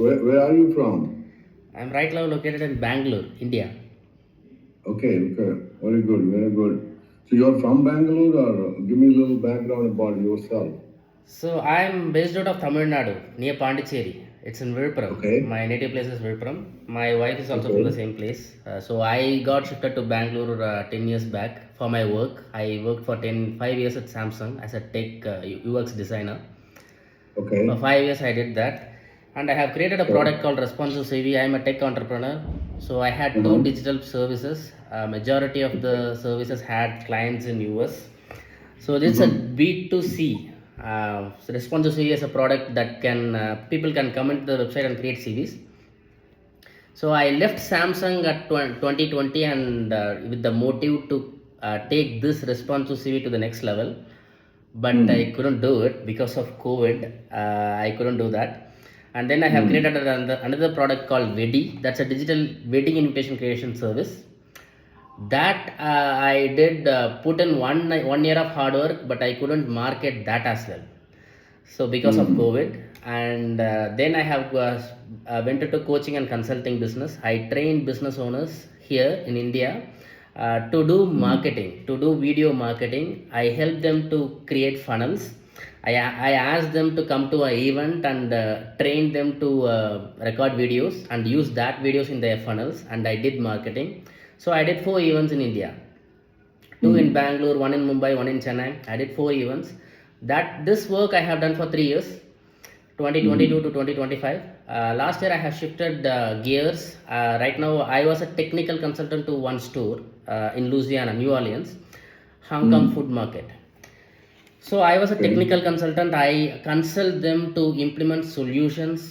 where are you from? I'm right now located in Bangalore, India. Okay. Very good, very good. So you're from Bangalore, or give me a little background about yourself. So I'm based out of Tamil Nadu, near Pondicherry. It's in Vilpuram. Okay, My native place is Vilpuram. My wife is also from the okay, same place. So I got shifted to Bangalore 10 years back for my work. I worked for 5 years at Samsung as a tech UX designer. For okay. 5 years I did that. And I have created a Sure. product called Responsive CV. I am a tech entrepreneur. So I had two Uh-huh. digital services. Majority of the services had clients in US. So this is a Mm-hmm. B2C. So Responsive CV is a product that can people can come into the website and create CVs. So I left Samsung at 2020 and with the motive to take this responsive CV to the next level, but I Mm. couldn't do it because of COVID. I couldn't do that, and then I have created Mm. another product called Vedi. That's a digital wedding invitation creation service. That I did put in 1 year of hard work, but I couldn't market that as well. So because of Mm. COVID, and then I have went into coaching and consulting business. I train business owners here in India to do Mm. marketing, to do video marketing. I help them to create funnels. I ask them to come to an event and train them to record videos and use that videos in their funnels, and I did marketing. So I did 4 events in India, two in Mm. Bangalore, one in Mumbai, one in Chennai. I did 4 events. That this work I have done for 3 years, 2022 Mm. to 2025. Last year I have shifted gears. Right now I was a technical consultant to one store in Louisiana, New Orleans, Hong Kong Mm. food market. So I was a Okay. technical consultant. I consult them to implement solutions.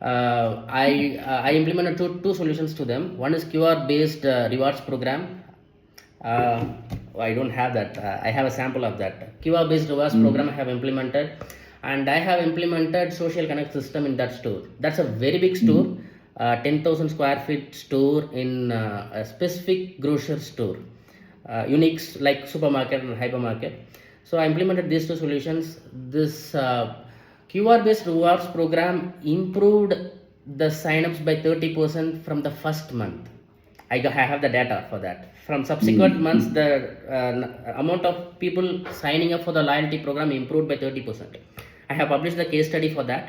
I implemented two solutions to them. One is QR based rewards program. Uh, I don't have that. I have a sample of that. QR based rewards program I Mm. have implemented, and I have implemented social connect system in that store. That's a very big store, Mm. 10,000 square feet store in a specific grocery store, unique like supermarket and hypermarket. So I implemented these two solutions. This QR based rewards program improved the signups by 30% from the first month. I have the data for that. From subsequent Mm. months, Mm. the amount of people signing up for the loyalty program improved by 30%. I have published the case study for that.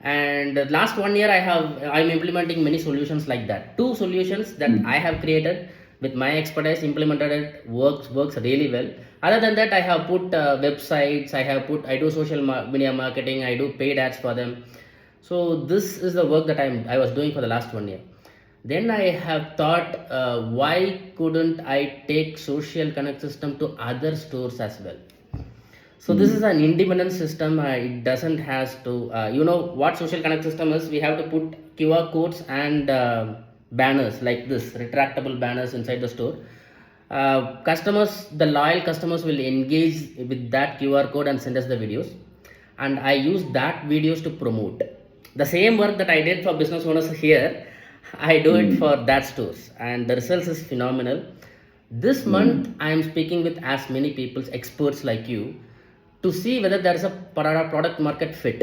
And last 1 year, I'm implementing many solutions like that. Two solutions that I Mm. have created with my expertise, implemented it, works really well. Other than that, I have put websites. I do social media marketing. I do paid ads for them. So this is the work that I was doing for the last 1 year. Then I have thought, why couldn't I take social connect system to other stores as well? So this is Mm. an independent system. It doesn't has to. You know what social connect system is? We have to put QR codes and banners like this, retractable banners inside the store. The loyal customers will engage with that QR code and send us the videos, and I use that videos to promote the same work that I did for business owners here. I do it for Mm. that stores, and the results is phenomenal. This month, Mm. I am speaking with as many people, experts like you, to see whether there is a product market fit.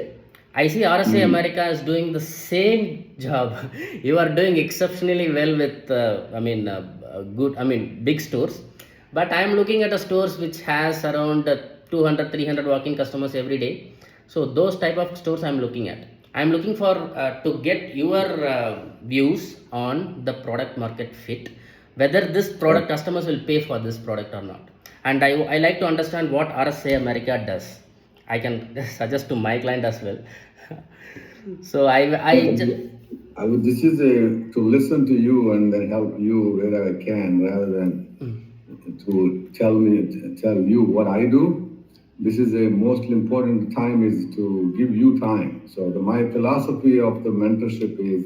I see RSA Mm. America is doing the same job. You are doing exceptionally well with, good, big stores. But I am looking at a stores which has around 200, 300 walking customers every day. So those type of stores I'm looking at. I'm looking for to get your views on the product market fit, whether this product Sure. customers will pay for this product or not. And I like to understand what RSA America does. I can suggest to my client as well. So I would. This is to listen to you and then help you where I can, rather than to tell you what I do. This is a most important time is to give you time. So my philosophy of the mentorship is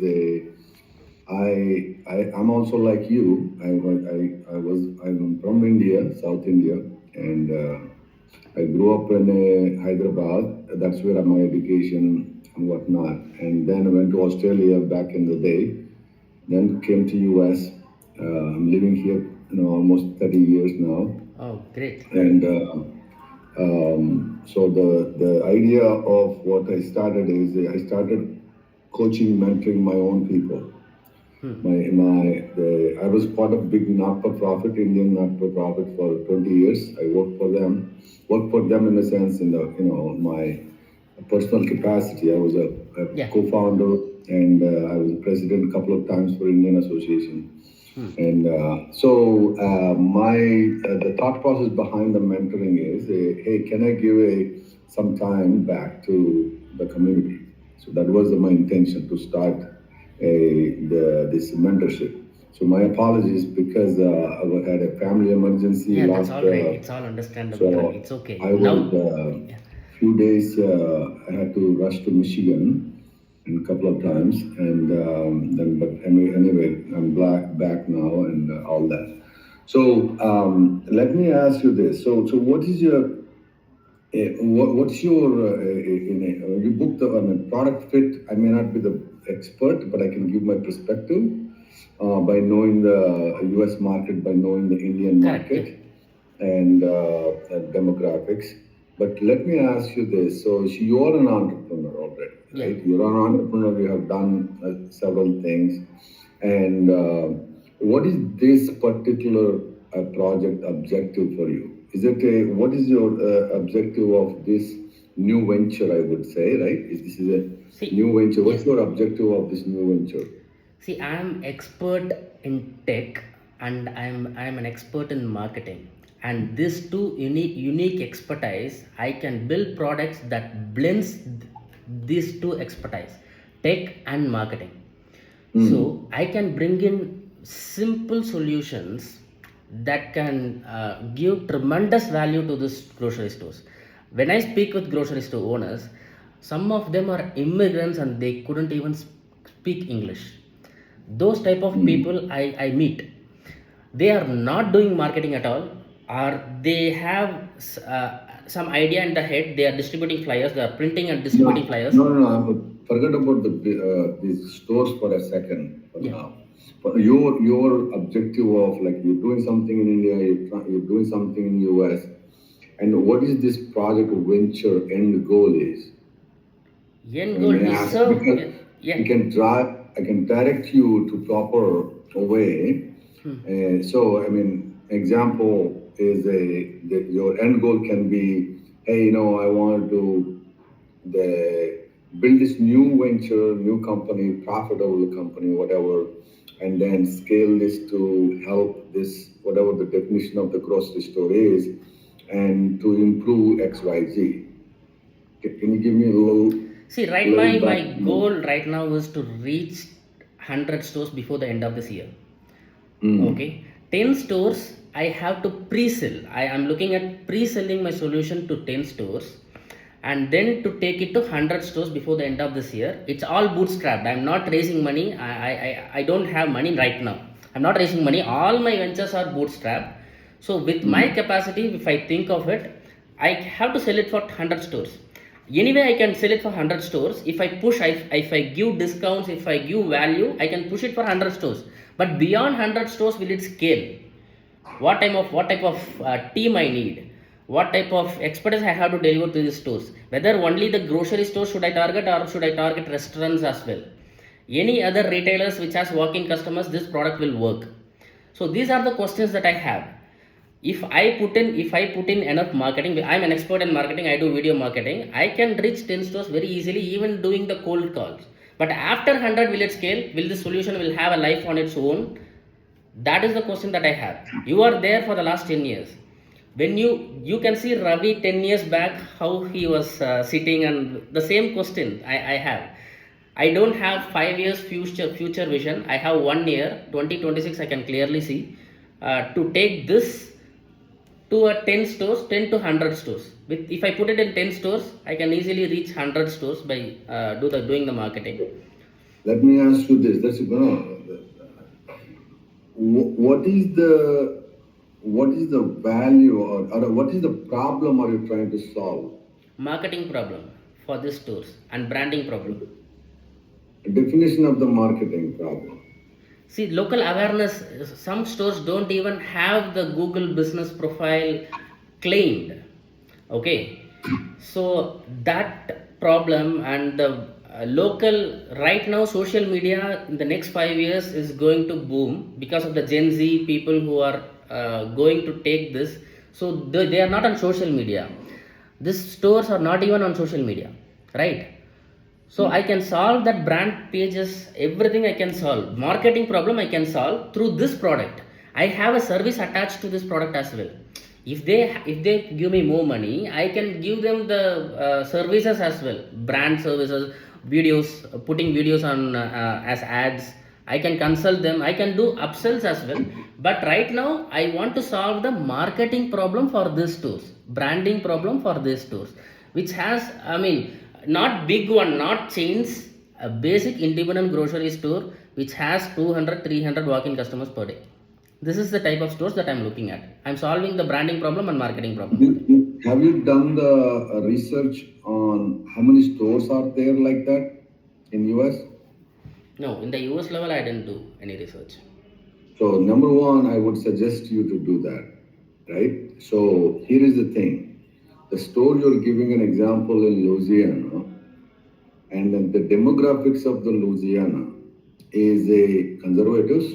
I'm also like you. I'm from India, South India, and I grew up in Hyderabad. That's where my education and whatnot. And then I went to Australia back in the day. Then came to US. I'm living here, almost 30 years now. oh, great. And So the idea of what I started is I started coaching, mentoring my own people. Hmm. I was part of big not-for-profit, Indian not-for-profit for 20 years. I worked for them in a sense in the my personal capacity. I was a Yeah. co-founder and I was president a couple of times for Indian Association. Hmm. And my the thought process behind the mentoring is, hey, can I give some time back to the community? So that was my intention to start this mentorship. So my apologies because I had a family emergency Yeah, that's last. all right. It's all understandable, Ravi. So It's okay. I was Now, few days. I had to rush to Michigan and a couple of times, and then but anyway, I'm back now and all that. So let me ask you this. So what is your what's your you booked the product fit? I may not be the expert, but I can give my perspective by knowing the U.S. market, by knowing the Indian correct. Yeah. market and demographics. But let me ask you this: so you're an entrepreneur already, Yeah. right? You're an entrepreneur. You have done several things, and what is this particular project objective for you? Is it what is your objective of this new venture? I would say, right? This is a See, new venture. yeah. What's your objective of this new venture? See, I'm expert in tech and I'm an expert in marketing. And these two unique expertise, I can build products that blends these two expertise, tech and marketing. Hmm. So I can bring in simple solutions that can give tremendous value to this grocery stores. When I speak with grocery store owners, some of them are immigrants and they couldn't even speak English. Those type of Hmm. people I meet, they are not doing marketing at all, or they have some idea in the head. They are distributing flyers, they are printing and distributing No, flyers. no, no, no. Forget about these stores for a second for Yeah. now. But your objective of like you're doing something in India, you're doing something in US, and what is this project venture end goal is? End I goal may to ask serve. because Yeah. I can direct you to proper way. Hmm. So I mean, example is your end goal can be, hey, I want to build this new venture, new company, profitable company, whatever, and then scale this to help this whatever the definition of the grocery store is, and to improve X Y Z. Can you give me a See, right, little my back? goal right now is to reach 100 stores before the end of this year. Mm. Okay, 10 stores I have to pre-sell. I am looking at pre-selling my solution to 10 stores and then to take it to 100 stores before the end of this year. It's all bootstrapped. I'm not raising money. I don't have money right now. I'm not raising money. All my ventures are bootstrapped. So with my Mm. capacity, if I think of it, I have to sell it for 100 stores. Anyway, I can sell it for 100 stores. If I push, if I give discounts, if I give value, I can push it for 100 stores. But beyond 100 stores, will it scale? What type of team I need? What type of expertise I have to deliver to the stores? Whether only the grocery stores should I target, or should I target restaurants as well? Any other retailers which has walking customers, this product will work. So these are the questions that I have. If I put in enough marketing, I'm an expert in marketing, I do video marketing, I can reach 10 stores very easily, even doing the cold calls. But after 100, will it scale? Will the solution will have a life on its own? That is the question that I have. You are there for the last 10 years. When you can see Ravi 10 years back, how he was sitting, and the same question I have. I don't have 5 years future vision. I have 1 year, 2026. I can clearly see to take this to a 10 stores, 10 to 100 stores. With if I put it in 10 stores, I can easily reach 100 stores by doing the marketing. Let me ask you this. That's what is the value or what is the problem are you trying to solve? Marketing problem for these stores and branding problem. Definition of the marketing problem. See, local awareness. Some stores don't even have the Google business profile claimed. Okay. So that problem and the local right now social media in the next 5 years is going to boom because of the Gen Z people who are going to take this. So they are not on social media. These stores are not even on social media, right? So I can solve that brand pages, everything I can solve. Marketing problem I can solve through this product. I have a service attached to this product as well. If they give me more money, I can give them the services as well. Brand services, videos, putting videos on as ads. I can consult them. I can do upsells as well. But right now, I want to solve the marketing problem for these stores, branding problem for these stores, which has, I mean, not big one, not chains, a basic independent grocery store which has 200, 300 walk-in customers per day. This is the type of stores that I'm looking at. I'm solving the branding problem and marketing problem for them. Have you done the research on how many stores are there like that in US? No, in the US level, I didn't do any research. So number one, I would suggest you to do that, right? So here is the thing: the store you're giving an example in Louisiana, and then the demographics of the Louisiana is a conservatives.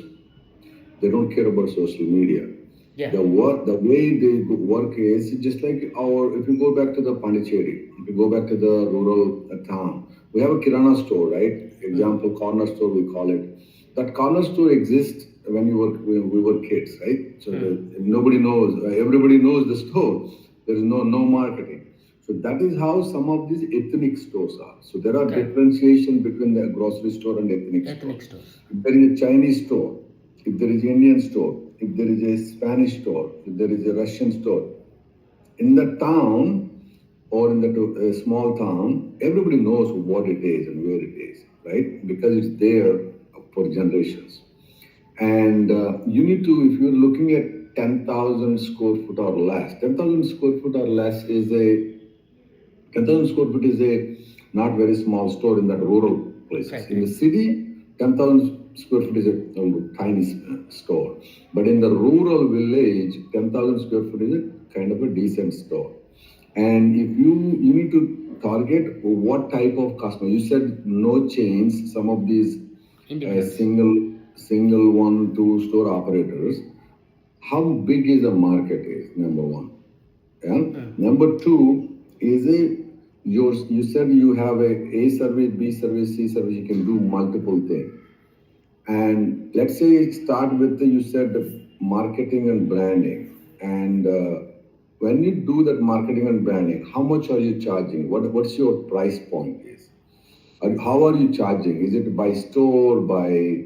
They don't care about social media. Yeah. The way they work is just like our. If you go back to the Pondicherry, if you go back to the rural town, we have a Kirana store, right? Example, corner store we call it. That corner store exists when we were kids, right? So nobody knows. Everybody knows the store. There is no marketing. So that is how some of these ethnic stores are. So there are Okay. differentiation between the grocery store and ethnic store. Ethnic stores. If there is a Chinese store, if there is an Indian store, if there is a Spanish store, if there is a Russian store, in the town or in the small town, everybody knows what it is and where it is, right? Because it's there for generations. And you need to, if you're looking at 10,000 square foot or less, 10,000 square foot or less is a 10,000 square foot is a not very small store in that rural places. Right, In the right. city, 10,000 square foot is a tiny store. But in the rural village, 10,000 square foot is a kind of a decent store. And if you need to target what type of customer. You said no chains, some of these Independence. single one, two store operators. How big is the market is number one. Yeah. Number two is you said you have a service, B service, C service. You can do multiple things. And let's say start with you said the marketing and branding. And when you do that marketing and branding, how much are you charging? What's your price point is? And how are you charging? Is it by store, by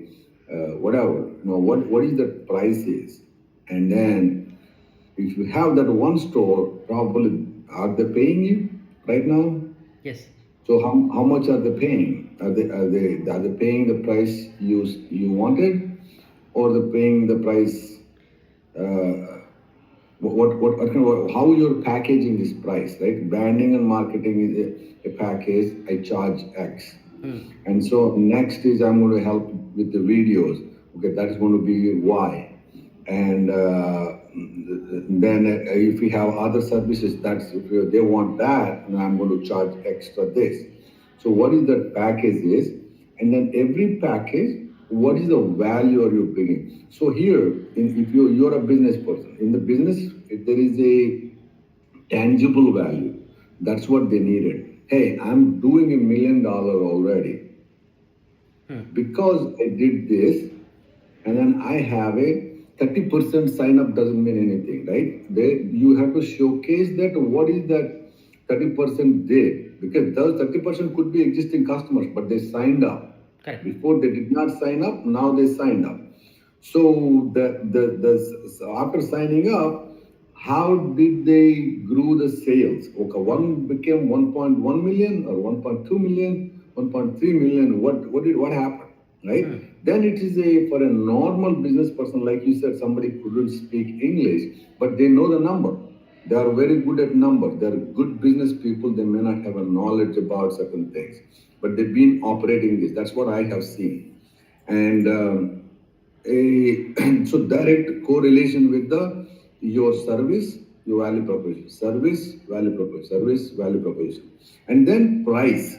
whatever? What is the price is? And then if you have that one store, probably are they paying you right now? Yes. So how much are they paying? Are they paying the price you wanted, or they paying the price? Uh, how you're packaging this price, right? Branding and marketing is a package. I charge X. And so next is I'm going to help with the videos. Okay, that's going to be Y. And then if we have other services, that's if they want that, and I'm going to charge extra this. So what is the package is, and then every package, what is the value are you bringing? So here, if you're a business person, in the business, if there is a tangible value, that's what they needed. Hey, I'm doing $1 million already because I did this, and then I have a 30% sign up doesn't mean anything, right? You have to showcase that what is that 30% did, because those 30% could be existing customers, but they signed up. Correct. Before they did not sign up, now they signed up. So so after signing up, how did they grow the sales? Okay, one became 1.1 million or 1.2 million, 1.3 million. What happened? Right? Then it is for a normal business person, like you said, somebody couldn't speak English, but they know the number. They are very good at numbers. They are good business people. They may not have a knowledge about certain things, but they've been operating this. That's what I have seen. And so direct correlation with the your service, your value proposition, service, value proposition, and then price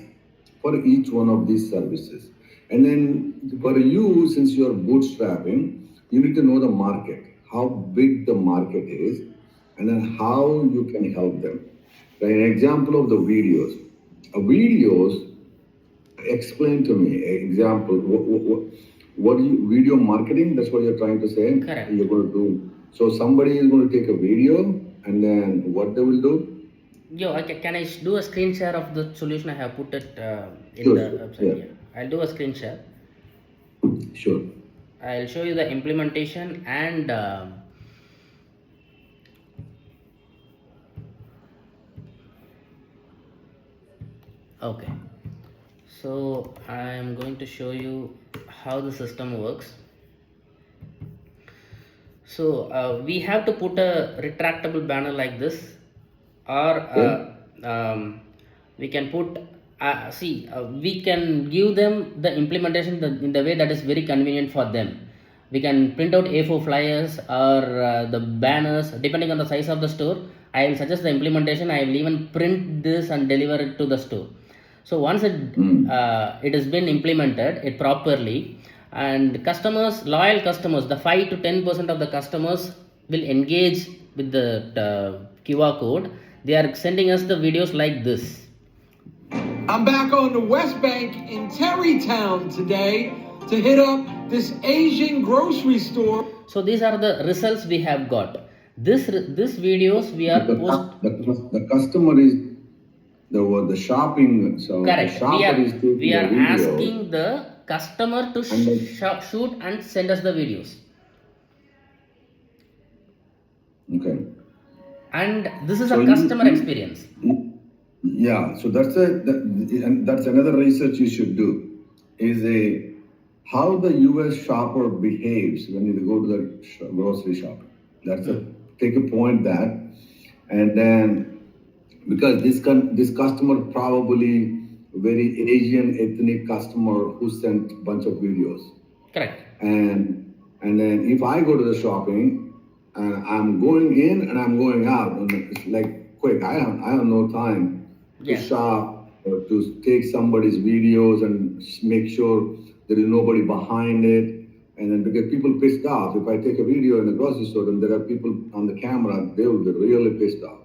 for each one of these services. And then for you, since you're bootstrapping, you need to know the market, how big the market is, and then how you can help them. Like an example of the videos. Videos, explain to me example. What do you video marketing? That's what you're trying to say. Correct. You're going to do. So somebody is going to take a video, and then what they will do? Yo, can I do a screen share of the solution? I have put it in Sure, the sure. website. Yeah, Yeah, I'll do a screen share. sure. I'll show you the implementation and okay. So I am going to show you how the system works. So we have to put a retractable banner like this, or Okay. we can put we can give them the implementation in the way that is very convenient for them. We can print out A4 flyers or the banners depending on the size of the store. I will suggest the implementation. I will even print this and deliver it to the store. So once Mm. it has been implemented it properly, and customers, loyal customers, the 5 to 10% of the customers will engage with the QR code. They are sending us the videos like this. I'm back on the West Bank in Terrytown today to hit up this Asian grocery store. So these are the results we have got. This videos we are post. The customer is the shopping. So the Correct. shopper is taking We the are video, asking the customer to and then shoot and send us the videos. okay. And this is So a customer experience. yeah. So and that's another research you should do. Is a how the U.S. shopper behaves when you go to the grocery shop. That's a take a point that, and then because this customer probably very Asian ethnic customer who sent bunch of videos, Correct. and then if I go to the shopping, I'm going in and I'm going out, and it's like quick. I have no time to Yeah. shop or to take somebody's videos and make sure there is nobody behind it. And then because people pissed off, if I take a video in the grocery store and there are people on the camera, they will be really pissed off.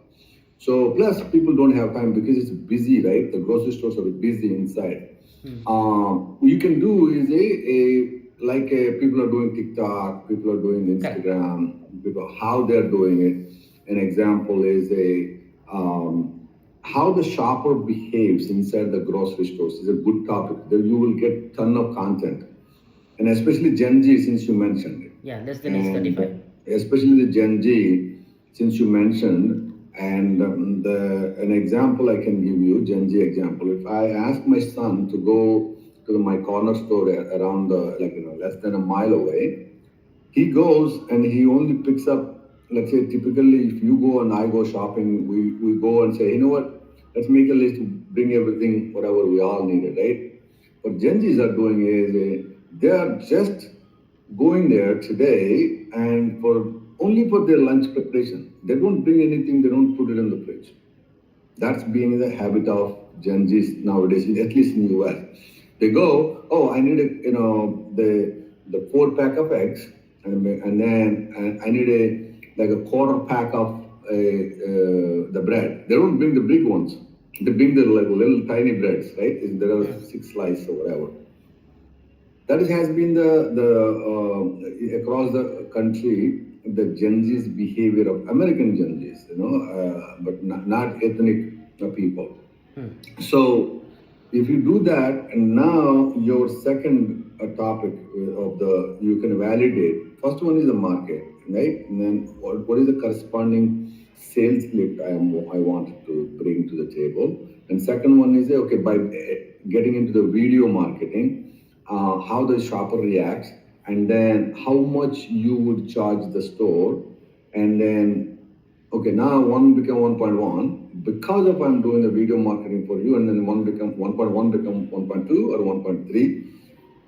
So plus people don't have time because it's busy, right? The grocery stores are busy inside. What you can do is people are doing TikTok, people are doing Instagram, people how they're doing it. An example is how the shopper behaves inside the grocery stores is a good topic. There you will get ton of content, and especially Gen Z since you mentioned it. Yeah, less than age And 35. especially the Gen Z, since you mentioned, and an example I can give you, Gen Z example. If I ask my son to go to my corner store around less than a mile away, he goes and he only picks up. Let's say typically, if you go and I go shopping, we go and say, you know what, let's make a list to bring everything, whatever we all needed, right? What Gen Zs are doing is they are just going there today and for only for their lunch preparation. They don't bring anything. They don't put it in the fridge. That's being the habit of Gen Zs nowadays, at least in the US. They go, oh, I need the 4 pack of eggs, and then I need a quarter pack of the bread. They don't bring the big ones. They bring the little tiny breads, right? There are 6 slices or whatever. That has been the across the country the Gen Z's behavior of American Gen Z's, but not ethnic people. So if you do that, and now your second topic of the you can validate. First one is the market, right? And then what is the corresponding sales lift I wanted to bring to the table. And second one is okay by getting into the video marketing, how the shopper reacts, and then how much you would charge the store, and then okay, now one become 1.1 because of I'm doing the video marketing for you, and then 1.1 become 1.2 or 1.3.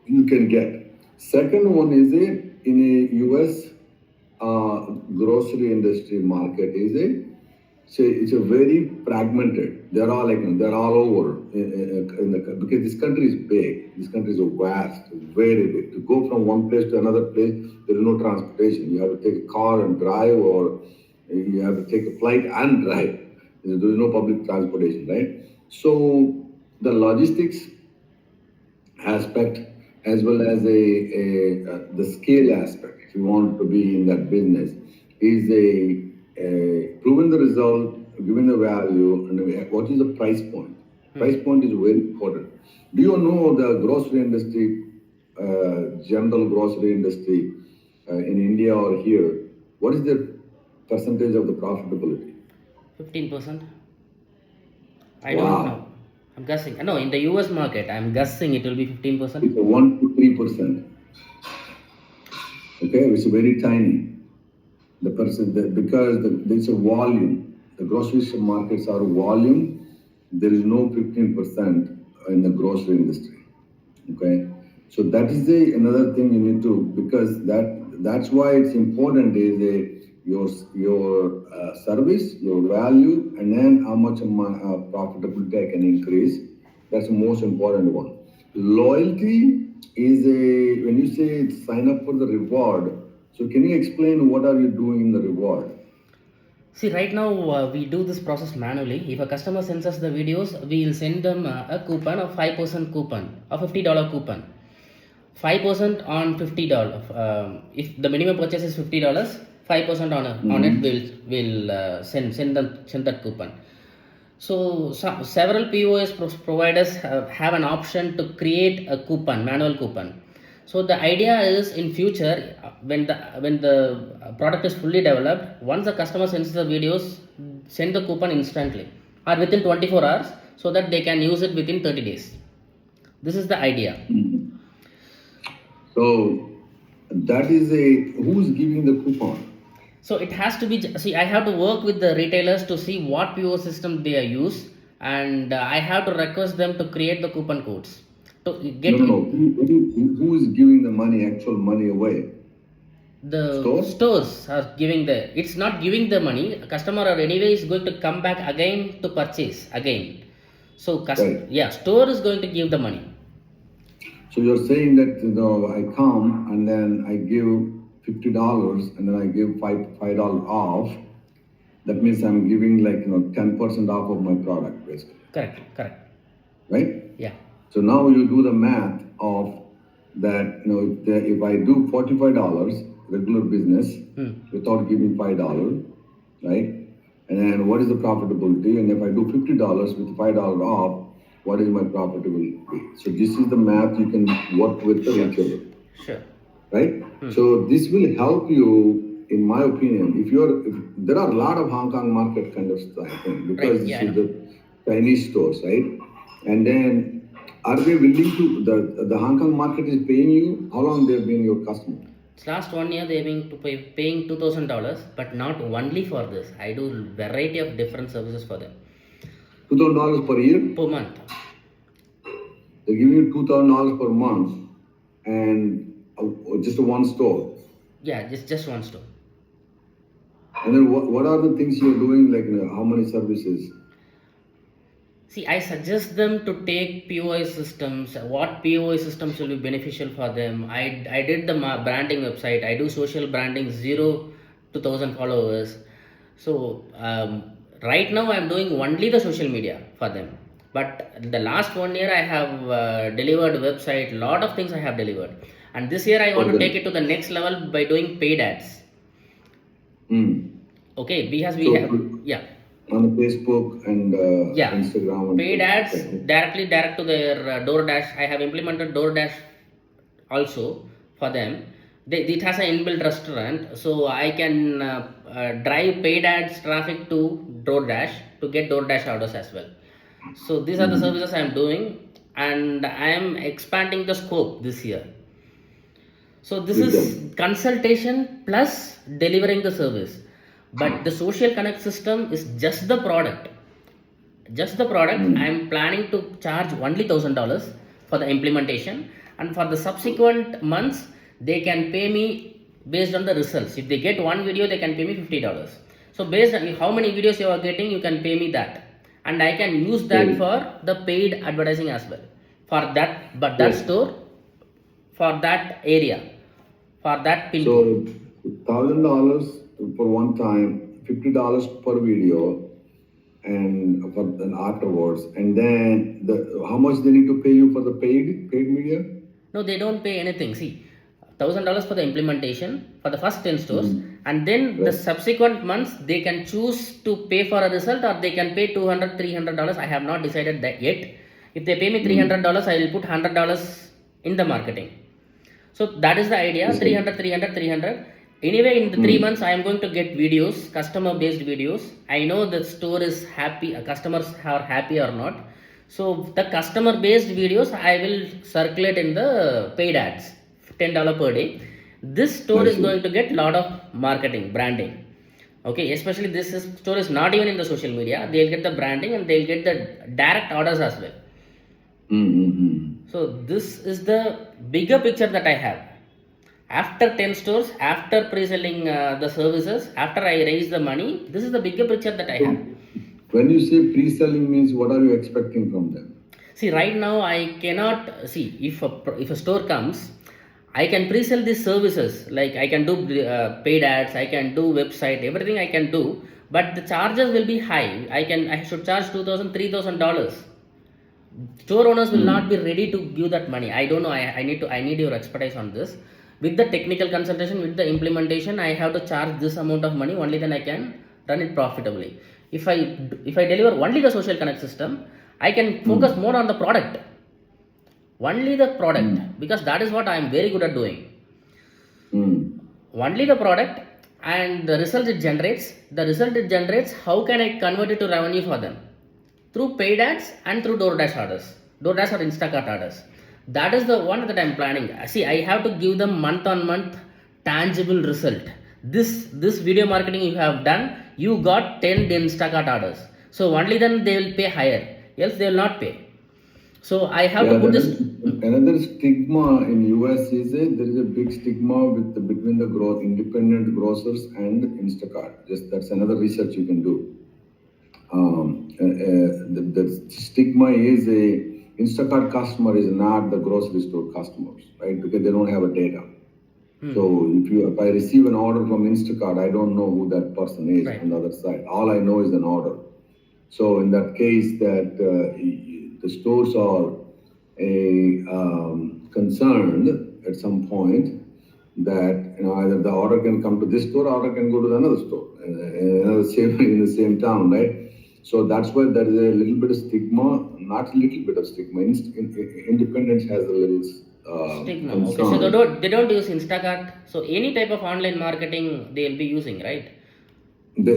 You can get. Second one is in a US grocery industry market is So it's a very fragmented. They're all over because this country is big. This country is vast, very big. To go from one place to another place, there is no transportation. You have to take a car and drive, or you have to take a flight and drive. There is no public transportation, right? So the logistics aspect as well as the scale aspect, if you want to be in that business, is a proven the result, given the value, and what is the price point. Price point is very important. Do you know the grocery industry, general grocery industry in India or here, what is the percentage of the profitability? 15%. I Wow. don't know. I'm guessing. No, in the US market, I'm guessing it will be 15%. It's a 1 to 3%. Okay, it's very tiny. The person that because there's a volume. The grocery markets are volume. There is no 15% in the grocery industry. Okay, so that is another thing you need to, because that's why it's important is your service, your value, and then how much of my profitability I can increase. That's the most important one. Loyalty is when you say sign up for the reward. So can you explain what are you doing in the reward? See, right now we do this process manually. If a customer sends us the videos, we will send them a coupon, a 5% coupon, a $50 coupon. 5% on $50. If the minimum purchase is $50, 5% on it will send that coupon. So several POS providers have an option to create a coupon, manual coupon. So the idea is in future when the product is fully developed, once the customer sends the videos, send the coupon instantly or within 24 hours, so that they can use it within 30 days. This is the idea. So that is who's giving the coupon? So it has to be, see, I have to work with the retailers to see what PO system they use, and I have to request them to create the coupon codes to get No. Who is giving the money, actual money away? the stores are giving the, it's not giving the money. A customer or anyway is going to come back again to purchase again. So Right. yeah, store is going to give the money. So you're saying that I come and then I give $50 and then I give $5 off. That means I'm giving 10% off of my product, basically. Correct. Right? Yeah. So now you do the math of that. If I do $45 regular business without giving $5, right? And then what is the profitability? And if I do $50 with $5 off, what is my profitability? So this is the math you can work with the retailer. Sure. Right? So this will help you, in my opinion, if there are a lot of Hong Kong market kind of stuff, I think, because Right, yeah, this is the Chinese stores, right? And then are they willing to, the Hong Kong market is paying you? How long they've been your customer? Last 1 year they've been paying $2,000, but not only for this. I do variety of different services for them. $2,000 per year? Per month. They're giving you $2,000 per month and just one store. Yeah, just one store. And then what are the things you're doing, how many services? See, I suggest them to take POS systems. What POS systems will be beneficial for them? I did the branding website. I do social branding, 0 to 1,000 followers. So right now I'm doing only the social media for them. But the last 1 year I have delivered website. Lot of things I have delivered. And this year I want to take it to the next level by doing paid ads. Okay, because we have, yeah. On Facebook and Instagram. And paid ads direct to their DoorDash. I have implemented DoorDash also for them. It has an inbuilt restaurant, so I can drive paid ads traffic to DoorDash to get DoorDash orders as well. So these are the services I am doing, and I am expanding the scope this year. So this is consultation plus delivering the service. But the social connect system is just the product. I am planning to charge only $1,000 for the implementation, and for the subsequent months they can pay me based on the results. If they get one video, they can pay me $50. So based on how many videos you are getting, you can pay me that, and I can use that Okay. for the paid advertising as well for that, but that So, store, for that area, for that pin code. so $1,000 for one time, $50 per video, and for then afterwards, and then how much they need to pay you for the paid media? No, they don't pay anything. See, $1,000 for the implementation for the first 10 stores, Mhm. and then the Right. subsequent months they can choose to pay for a result, or they can pay $200, $300. I have not decided that yet. If they pay me Mm. $300, I will put $100 in the marketing. So that is the idea, Yes, sir. 300, 300, 300. Anyway, in the 3 months, I am going to get videos, customer based videos. I know the store is happy, customers are happy or not. So the customer based videos I will circulate in the paid ads, $10 per day. This store I is see. going to get lot of marketing, branding. Okay, especially store is not even in the social media. They'll get the branding and they'll get the direct orders as well. Mm-hmm. So this is the bigger picture that I have. After 10 stores, after pre-selling the services, after I raise the money, this is the bigger picture that I have. So when you say pre-selling means, what are you expecting from them? See, right now I cannot see if a store comes, I can pre-sell these services. Like I can do paid ads, I can do website, everything I can do, but the charges will be high. I should charge $2,000, $3,000. Store owners will not be Mm. ready to give that money. I don't know. I need your expertise on this. With the technical consultation, with the implementation, I have to charge this amount of money. Only then I can run it profitably. If I deliver only the social connect system, I can focus Mm. more on the product, only the product, Mm. because that is what I am very good at doing. Mm. Only the product, and the result it generates. The result it generates. How can I convert it to revenue for them? Through paid ads and through DoorDash orders, DoorDash or Instacart orders. That is the one that I'm planning. See, I have to give them month on month tangible result. This video marketing you have done, you got 10 Instacart orders. So only then they will pay higher. Else they will not pay. So I have to Yeah, put that this. is another stigma in US is there is a big stigma between the independent grocers and Instacart. Just that's another research you can do. The stigma is a Instacart customer is not the grocery store customers, right? Because they don't have a data. So if I receive an order from Instacart, I don't know who that person is Right. on the other side. All I know is an order. So in that case, that the stores are concerned at some point that either the order can come to this store, or order can go to another store in the same town, right? So that's why there is a little bit of stigma, not a little bit of stigma. Independence has a little Stigma. Okay, so concern. they don't use Instacart. So any type of online marketing they'll be using, right? They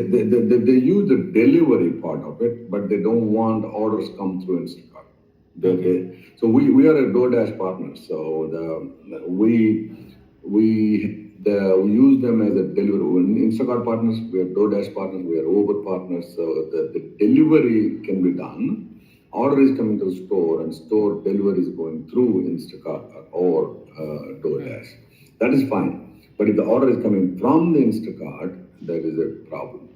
use the delivery part of it, but they don't want orders come through Instacart. Okay. So we are a DoorDash partner. So we use them as a delivery. When Instacart partners, we are DoorDash partners, we are Uber partners. So the delivery can be done. Order is coming to the store, and store delivery is going through Instacart or DoorDash. That is fine. But if the order is coming from the Instacart, there is a problem,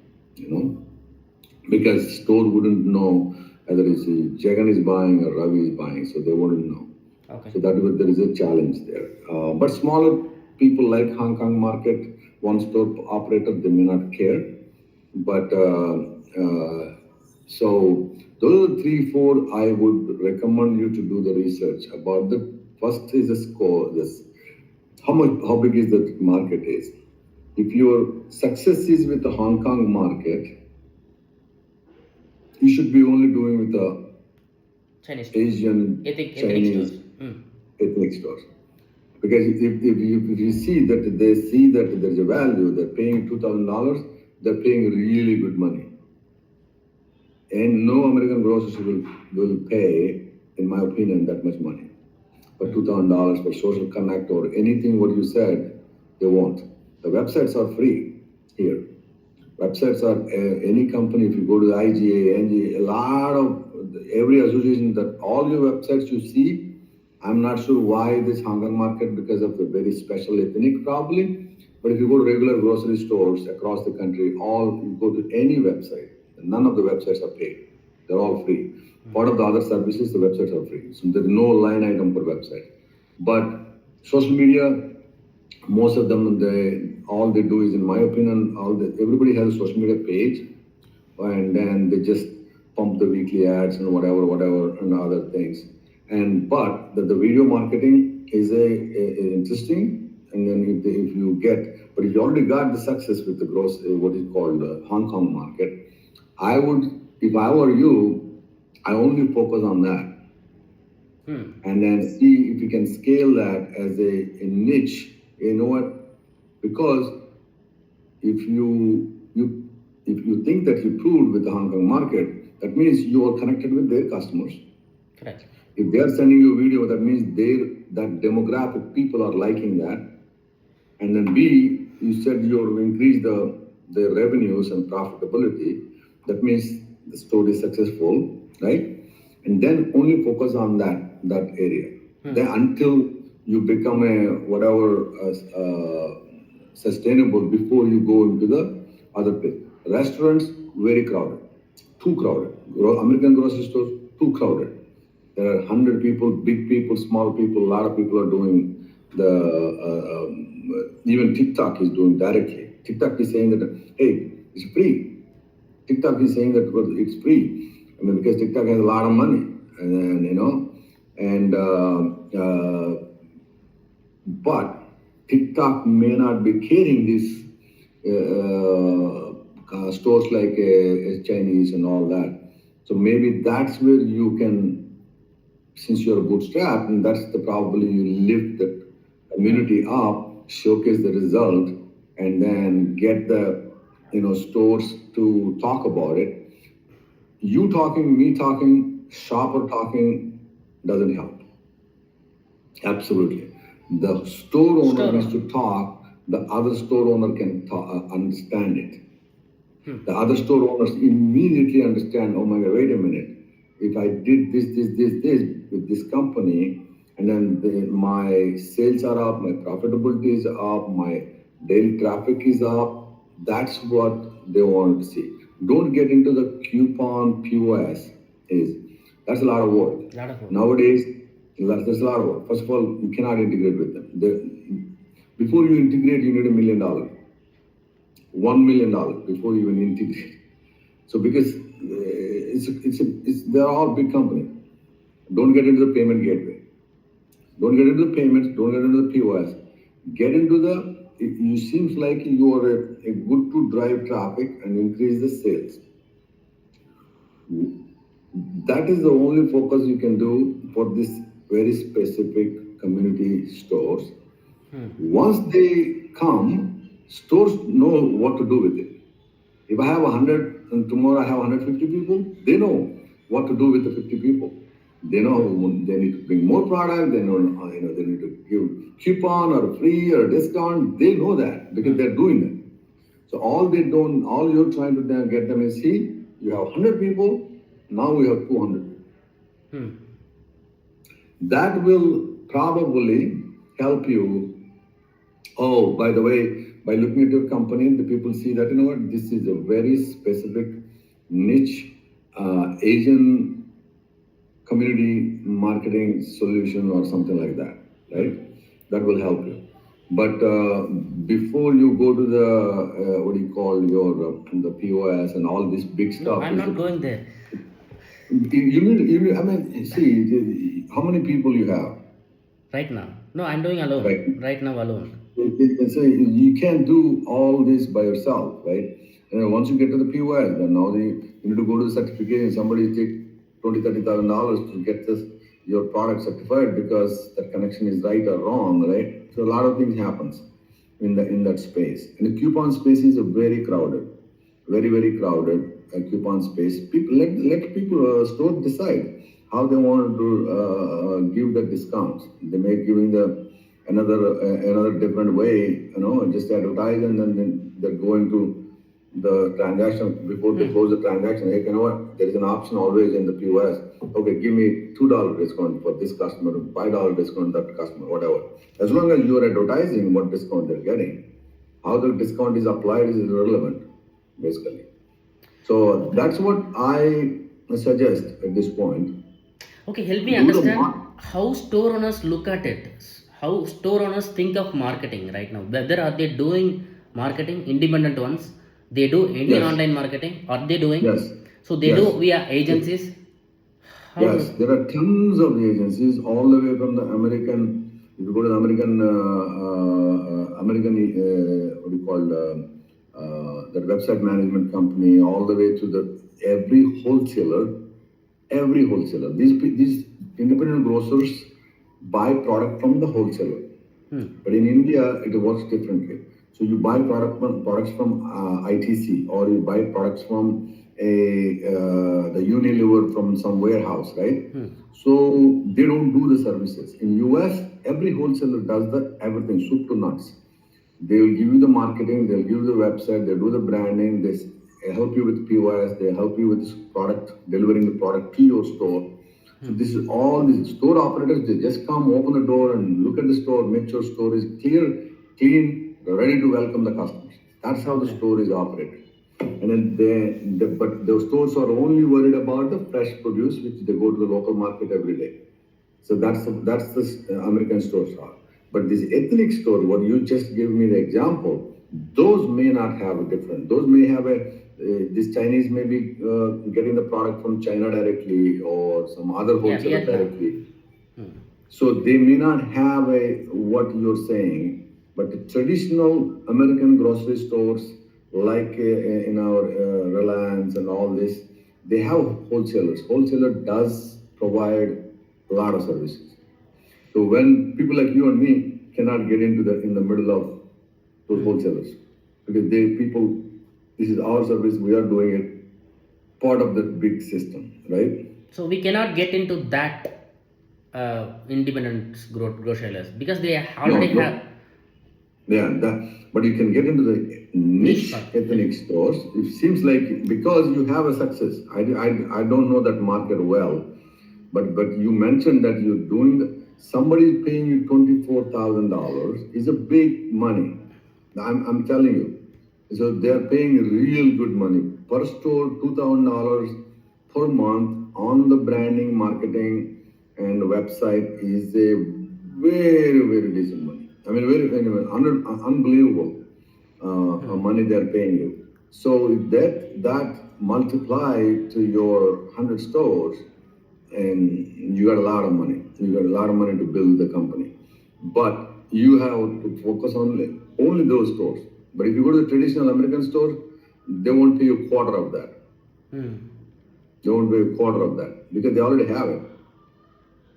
because store wouldn't know whether it's Jagan is buying or Ravi is buying, so they wouldn't know. Okay. So there is a challenge there. But smaller people like Hong Kong market, one store operator, they may not care. But so those are three, four I would recommend you to do the research about. The first is the score. How big is the market is. If your success is with the Hong Kong market, you should be only doing with the Chinese stores. Asian, Ethnic Chinese, stores. ethnic stores. Because if you see that they see that there's a value, they're paying $2,000, they're paying really good money. And no American grocers will pay, in my opinion, that much money. For $2,000 for social connect or anything what you said, they won't. The websites are free here. Websites are any company. If you go to the IGA, NGA, a lot of every association, that all your websites you see. I'm not sure why this Hong Kong market, because of the very special ethnic probably, But if you go to regular grocery stores across the country, all you go to any website, none of the websites are paid. They're all free. Part of the other services, the websites are free. So there's no line item per website. But social media, most of them, they all they do is, in my opinion, everybody has a social media page, and then they just pump the weekly ads and whatever, and other things. And but the video marketing is a interesting. And then if you get, but if you already got the success with the gross, what is called Hong Kong market, I would, if I were you, I only focus on that, and then see if you can scale that as a niche. You know what? Because if you think that you proved with the Hong Kong market, that means you are connected with their customers. Correct. If they are sending you a video, that means that demographic people are liking that. And then B, you said you've increased the revenues and profitability. That means the store is successful, right? And then only focus on that area. Then until you become a whatever sustainable before you go into the other place. Restaurants very crowded, too crowded. American grocery stores too crowded. There are 100 people, big people, small people. A lot of people are doing even TikTok is doing directly. TikTok is saying that, hey, it's free. TikTok is saying that it's free. I mean, because TikTok has a lot of money, and but TikTok may not be carrying these stores like Chinese and all that. So maybe that's where you can, since you're a bootstrap, and that's the probably you lift the community up, showcase the result, and then get the stores to talk about it. You talking, me talking, shopper talking doesn't help. Absolutely. The store owner needs to talk, the other store owner can understand it. The other store owners immediately understand, oh my God, wait a minute. If I did this with this company, and then my sales are up, my profitability is up, my daily traffic is up, that's what they want to see. Don't get into the coupon POS. That's a lot of work. Nowadays, there's a lot of work. First of all, you cannot integrate with them. Before you integrate, you need $1 million. $1 million before you even integrate. So because they're all big companies. Don't get into the payment gateway. Don't get into the payments. Don't get into the POS. Get into it seems like you are a good to drive traffic and increase the sales. That is the only focus you can do for this very specific community stores. Once they come, stores know what to do with it. If I have 100 and tomorrow I have 150 people, they know what to do with the 50 people. They know they need to bring more product. They know they need to give coupon or free or discount. They know that because they're doing that. So all you're trying to get them is, see, you have 100 people, now we have 200. That will probably help you. Oh, by the way, by looking at your company, the people see that, this is a very specific niche Asian community marketing solution or something like that, right? That will help you. But before you go to the the POS and all this big stuff. I'm not going there. You need, I mean, see, how many people you have? Right now. No, I'm doing alone. Right now alone. So you can't do all this by yourself, right? Once you get to the POS, then now you need to go to the certification. Somebody take $20,000-$30,000 to get your product certified because the connection is right or wrong, right? So a lot of things happens in that space. And the coupon space is very crowded, very, very crowded. Coupon space. People let people store decide how they want to give the discounts. They may giving another different way, just advertise, and then they're going to the transaction before they close the transaction. Hey, you know what? There is an option always in the POS. Okay, give me $2 discount for this customer, $5 discount that customer, whatever. As long as you are advertising what discount they're getting, How the discount is applied is irrelevant, basically. So Okay. that's what I suggest at this point. Okay, help me Do the understand mark. how store owners look at it. How store owners think of marketing right now. Whether are they doing marketing, independent ones, they do any Yes, online marketing, are they doing? yes, So they do yes. via Yes. agencies. How Yes, do? there are tons of agencies all the way from the American. If you go to the what do you call the website management company, all the way to the every wholesaler. These independent grocers buy product from the wholesaler. Hmm. But in India, it works differently. So you buy products from ITC, or you buy products from the Unilever from some warehouse, right? Hmm. So they don't do the services. In US, every wholesaler does the everything, soup to nuts. They will give you the marketing, they'll give you the website, they do the branding, they help you with POS, they help you with this product, delivering the product to your store. So Hmm. this is all these store operators, they just come, open the door and look at the store, make sure store is clear, clean, ready to welcome the customers. That's how the Okay. store is operated. And then but the stores are only worried about the fresh produce, which they go to the local market every day. So that's the American stores are. But this ethnic store, what you just gave me the example, those may not have a different. Those may have a this Chinese may be getting the product from China directly or some other Yeah, wholesaler Vietnam. directly. Hmm. So they may not have a what you're saying, but the traditional American grocery stores, like in our Reliance and all this, they have wholesalers. Wholesaler does provide a lot of services. So when people like you and me cannot get into the in the middle of those Hmm. wholesalers, because this is our service, we are doing it, part of the big system, right? So we cannot get into that independent grocery because they No, already have no. Yeah, but you can get into the niche niche market. ethnic stores. It seems like because you have a success. I don't know that market well, but you mentioned that you're doing somebody is paying you $24,000 is a big money. I'm telling you. So they're paying real good money per store, $2,000 per month on the branding, marketing, and website is a very decent money. I mean, unbelievable Hmm. money they're paying you. So if that multiply to your 100 stores, and you got a lot of money. You got a lot of money to build the company, but you have to focus on only those stores. But if you go to the traditional American store, they won't pay you a quarter of that. Hmm. They won't pay a quarter of that because they already have it.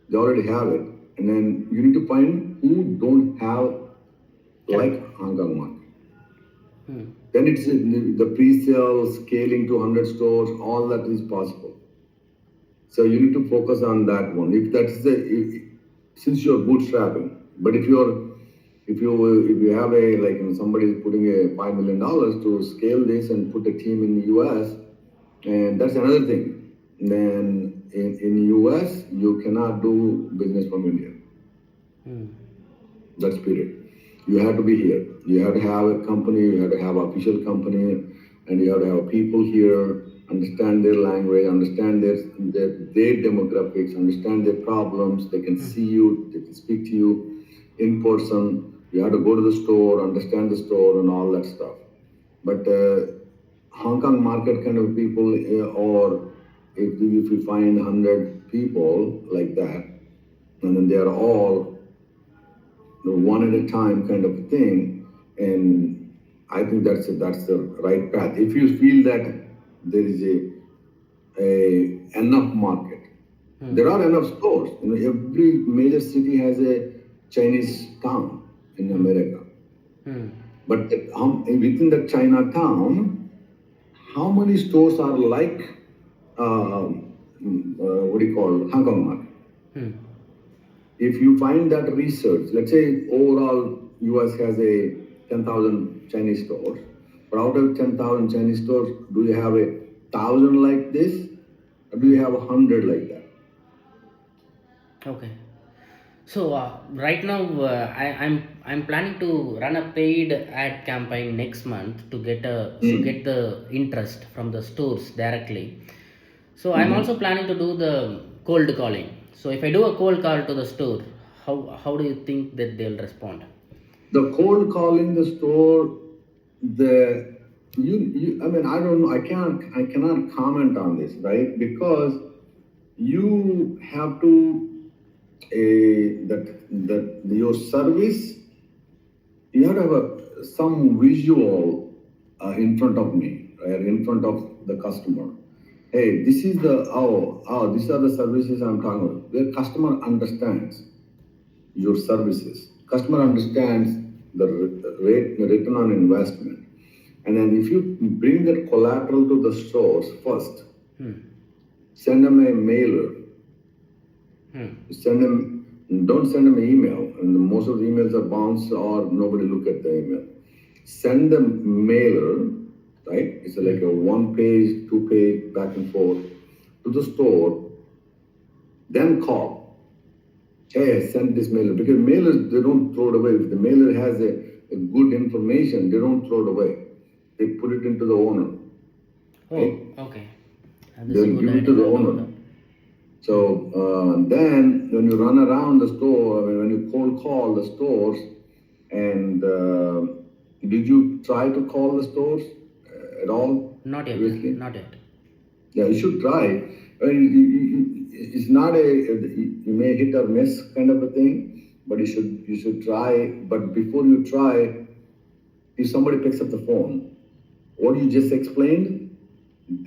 They already have it, and then you need to find who don't have Correct. like Hong Kong market. Hmm. Then it's the pre-sale scaling to 100 stores. All that is possible. So you need to focus on that one. If that's since you're bootstrapping, but if you have a like somebody is putting a $5 million to scale this and put a team in the US, and that's another thing. Then in US you cannot do business from India. Hmm. That's period. You have to be here. You have to have a company. You have to have official company, and you have to have people here. Understand their language. Understand their demographics. Understand their problems. They can Hmm. see you. They can speak to you in person. You have to go to the store, understand the store, and all that stuff. But Hong Kong market kind of people, or if you find 100 people like that, and then they are all the one at a time kind of thing. And I think that's the right path. If you feel that there is a enough market, Hmm. there are enough stores. Every major city has a Chinese town in Hmm. America. Hmm. But within the Chinatown, how many stores are like what do you call Hong Kong market? Hmm. If you find that research, let's say overall US has a 10,000 Chinese stores, but out of 10,000 Chinese stores, do you have 1,000 like this, or do Hmm. you have 100 like that? Okay. So right now, I'm planning to run a paid ad campaign next month to get Mm. the interest from the stores directly. So I'm Mhm. also planning to do the cold calling. So if I do a cold call to the store, how do you think that they'll respond? The cold calling the store, the you I mean, I don't know, I cannot comment on this, right? Because you have to that your service, you have to have some visual in front of me, right, in front of the customer. Hey, this is the these are the services I'm talking about. The customer understands your services. Customer Hmm. understands the rate, the return on investment. And then if you bring that collateral to the stores first, Hmm. send them a mailer, Hmm. send them, don't send them an email. And most of the emails are bounced or nobody look at the email. Send them mailer, right? It's like a Hmm. one page, two page, back and forth to the store, then call. Hey, I sent this mailer because mailers they don't throw it away. If the mailer has a good information, they don't throw it away. They put it into the owner, Oh, right? okay. This is a They'll good give it to idea. the I'll do owner. that. So Hmm. then, when you run around the store, I mean, when you cold call the stores, and did you try to call the stores at all Not yet. previously? Not yet. Yeah, you should try. I mean, it's not you may hit or miss kind of a thing, but you should try. But before you try, if somebody picks up the phone, what you just explained,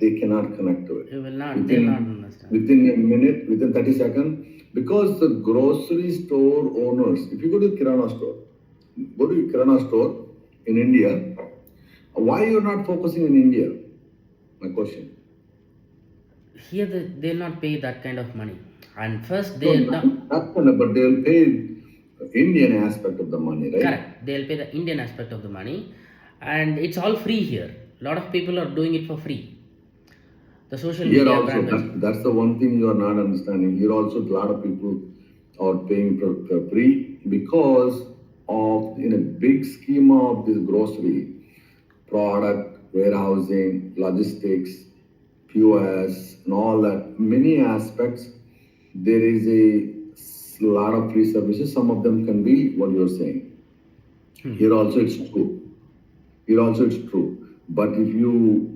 they cannot connect to it You will not. They'll not within understand. within a minute, within 30 seconds, because the grocery store owners. If you go to Kirana store, go to Kirana store in India. Why you're not focusing in India? My question. Here they'll not pay that kind of money. And first No, they no, not gonna, but they'll pay Indian aspect of the money, right? correct. They'll pay the Indian aspect of the money, and it's all free here. A lot of people are doing it for free. The social Here media also, brand wise. that's the one thing you are not understanding. Here also, a lot of people are paying for free because of in a big scheme of this grocery product warehousing, logistics, POS, and all that. Many aspects. There is a lot of free services. Some of them can be what you're saying. Hmm. Here also, it's true. Here also, it's true. But if you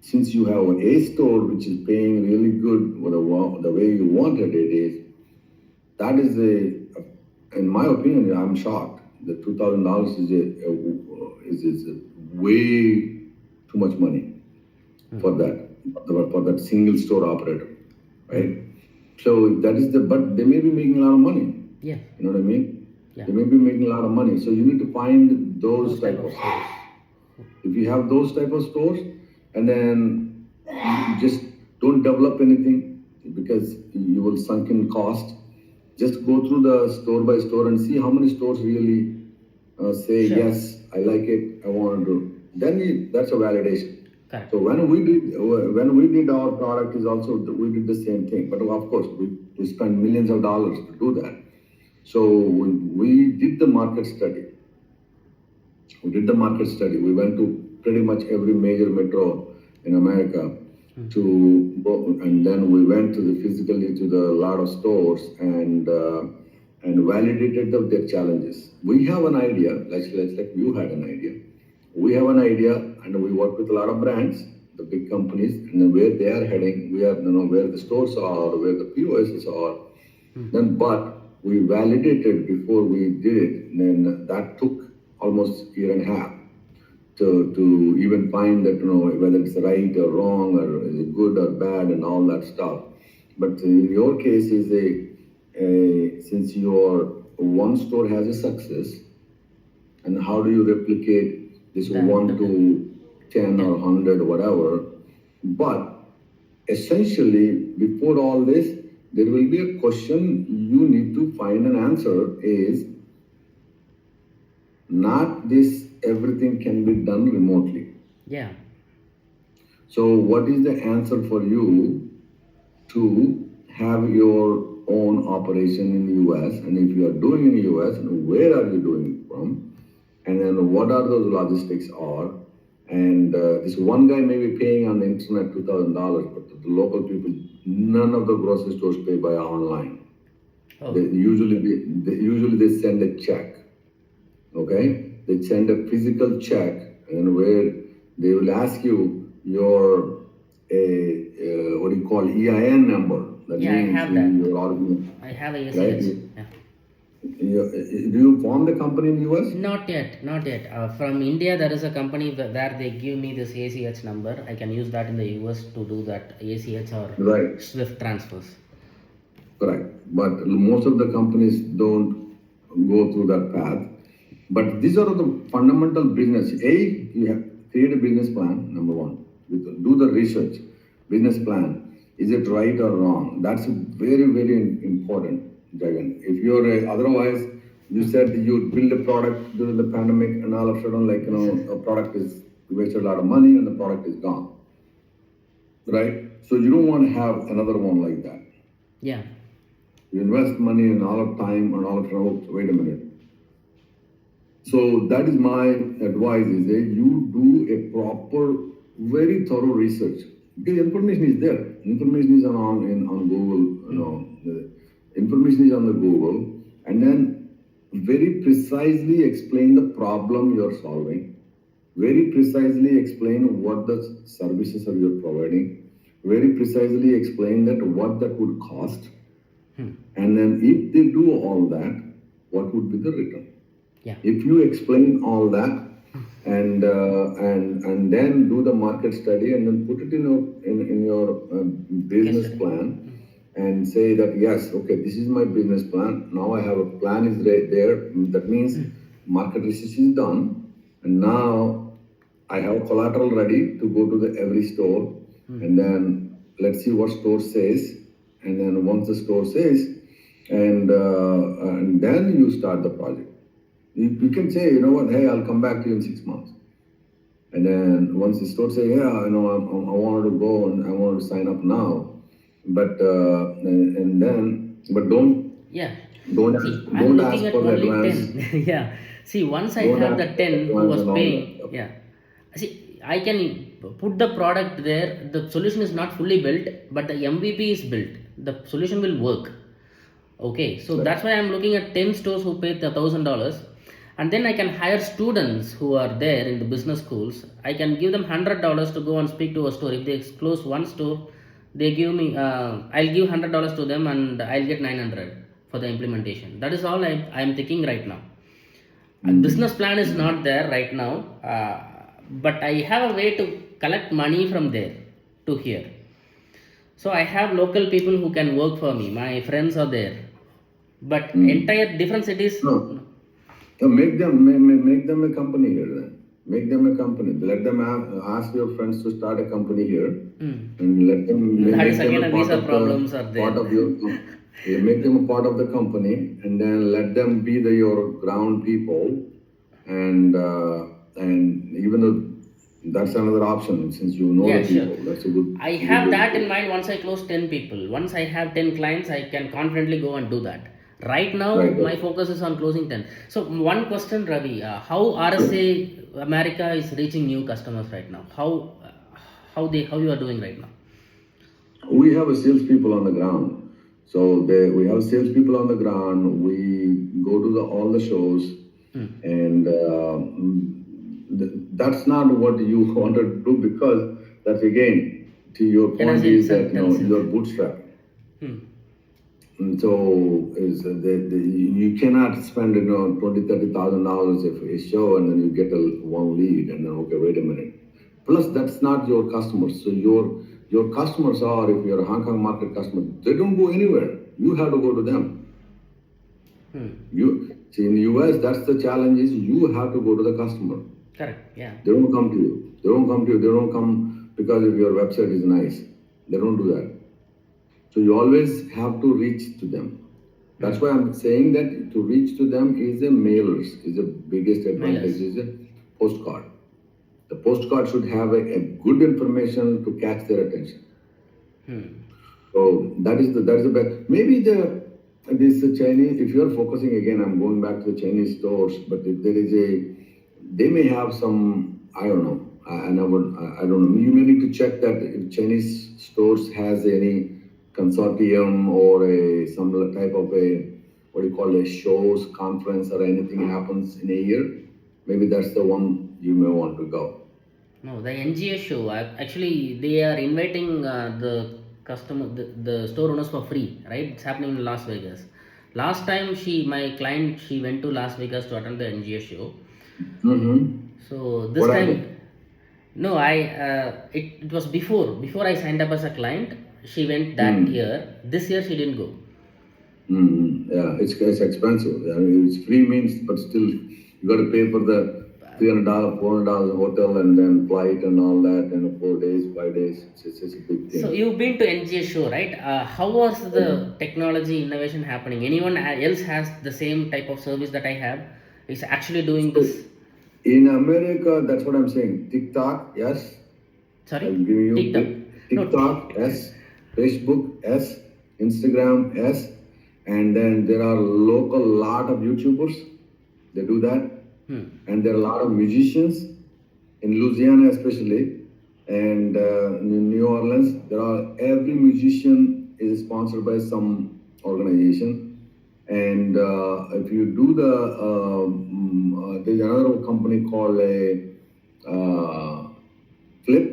since you have an A store which is paying really good with the way you wanted it is, that is in my opinion, I'm shocked. The $2,000 is way too much money Hmm. for that, for that single store operator, Hmm. right? So that is but they may be making a lot of money. Yeah. You know what I mean? Yeah. They may be making a lot of money. So you need to find Those those type type of of stores. stores. If you have those type of stores, and then you just don't develop anything because you will sunk in cost. Just go through the store by store and see how many stores really say Sure. yes, I like it, I want to do. Then that's a validation. Correct. So when we did our product is also we did the same thing, but of course we spent millions of dollars to do that. So we did the market study. We did the market study. We went to pretty much every major metro in America Hmm. to go, and then we went to the physically to the lot of stores and validated their challenges. We have an idea, like you had an idea. We have an idea, and we work with a lot of brands, the big companies, and then where they are heading. We are where the stores are, where the POSs are. Hmm. Then, but we validated before we did it. And then that took almost a year and a half to even find that whether it's right or wrong or is it good or bad and all that stuff. But in your case, is since your one store has a success, and how do you replicate this The 1 to 10 yeah. or 100 or whatever? But essentially, before all this, there will be a question you need to find an answer is not this everything can be done remotely. Yeah. So what is the answer for you to have your own operation in the US, and if you are doing in the US, where are you doing it from, and then what are those logistics are, and this one guy may be paying on the internet $2,000, but the local people, none of the grocery stores pay by online. Oh. They send a check. Okay, they send a physical check, and where they will ask you your what do you call EIN number. That Yeah, I means have that. your organ. I have a ACH. Right? Do you form the company in US? Not yet, not yet. From India, there is a company where they give me this ACH number. I can use that in the US to do that ACH or Right. Swift transfers. Correct. But most of the companies don't go through that path. But these are the fundamental business. You have create a business plan, number one. Do the research. Business plan. Is it right or wrong? That's very, very important, Jagan. If you're otherwise, you said you build a product during the pandemic, and all of a sudden, a product is, you wasted a lot of money and the product is gone. Right? So you don't want to have another one like that. Yeah. You invest money and all of time and all of wait a minute. So that is my advice is that you do a proper, very thorough research. Because information is there. Information is on Google, the information is on the Google, and then very precisely explain the problem you're solving. Very precisely explain what the services are you're providing. Very precisely explain that what that would cost. And then if they do all that, what would be the return? Yeah. If you explain all that and then do the market study and then put it in your business plan and say that yes, okay, this is my business plan. Now I have a plan is right there. That means market research is done, and now I have collateral ready to go to the every store, and then let's see what store says. And then once the store says, and then you start the project. You can say, you know what, hey, I'll come back to you in 6 months. And then once the store say, yeah, I wanted to go and I wanted to sign up now, but don't Yeah. don't See, ask, I'm don't looking ask at for the only advance. 10. Yeah. See, once I Don't have ask the 10 who advance was and all paying, that. yeah. See, I can put the product there. The solution is not fully built, but the MVP is built. The solution will work. Okay, so Right. that's why I'm looking at 10 stores who paid the $1,000, and then I can hire students who are there in the business schools. I can give them $100 to go and speak to a store. If they close one store, they give me, I'll give $100 to them, and I'll get 900 for the implementation. That is all I'm thinking right now. A business plan is not there right now, but I have a way to collect money from there to here. So I have local people who can work for me. My friends are there, but entire different cities. No. So make them a company here then. Make them a company. Let them ask your friends to start a company here, and let them That make is them again a a part visa of problems are the there. part of your. Make them a part of the company, and then let them be your ground people, and even though that's another option since you know Yeah, the sure. people. That's a good. I have that in mind. Once I close 10 people, once I have 10 clients, I can confidently go and do that. Right now, Right. my focus is on closing 10. So, one question, Ravi, how RSA America is reaching new customers right now? How you are doing right now? We have a salespeople on the ground. So we have salespeople on the ground. We go to all the shows, and that's not what you want to do, because that's again to your point Energy is that intensive. you're bootstrapped. Hmm. And so you cannot spend $20,000-$30,000 if a show and then you get one lead and then okay, wait a minute. Plus that's not your customers. So your customers are, if you're a Hong Kong market customer, they don't go anywhere. You have to go to them. You see in the US, that's the challenge is you have to go to the customer. Correct. Yeah. They don't come to you. They don't come to you. They don't come because if your website is nice. They don't do that. So you always have to reach to them. That's why I'm saying that to reach to them is a mailers, is the biggest advantage, is a postcard. The postcard should have a good information to catch their attention. So that is the best. Maybe this Chinese. If you're focusing again, I'm going back to the Chinese stores. But if there is they may have some. I don't know. I don't know. You may need to check that if Chinese stores has any consortium or some type of what do you call shows, conference, or anything happens in a year. Maybe that's the one you may want to go. No, the NGS show. Actually, they are inviting the store owners for free, right? It's happening in Las Vegas. Last time, my client, she went to Las Vegas to attend the NGS show. Mm-hmm. So this What time, happened? no, it was before I signed up as a client. She went that Mm. year. This year, she didn't go. Mm, yeah, it's expensive. I mean, it's free means, but still, you got to pay for the $300, $400 hotel, and then flight and all that, and 4 days, 5 days. It's a big So thing. you've been to NGS show, right? How was the technology innovation happening? Anyone else has the same type of service that I have? Is actually doing So this? in America, that's what I'm saying. TikTok, yes. Sorry, I'm giving you TikTok. No, TikTok, yes. Facebook, yes. Instagram, yes. And then there are local lot of YouTubers. They do that. hmm. And there are a lot of musicians in Louisiana, especially, and in New Orleans. There are every musician is sponsored by some organization, and if you do there's another company called a Flip.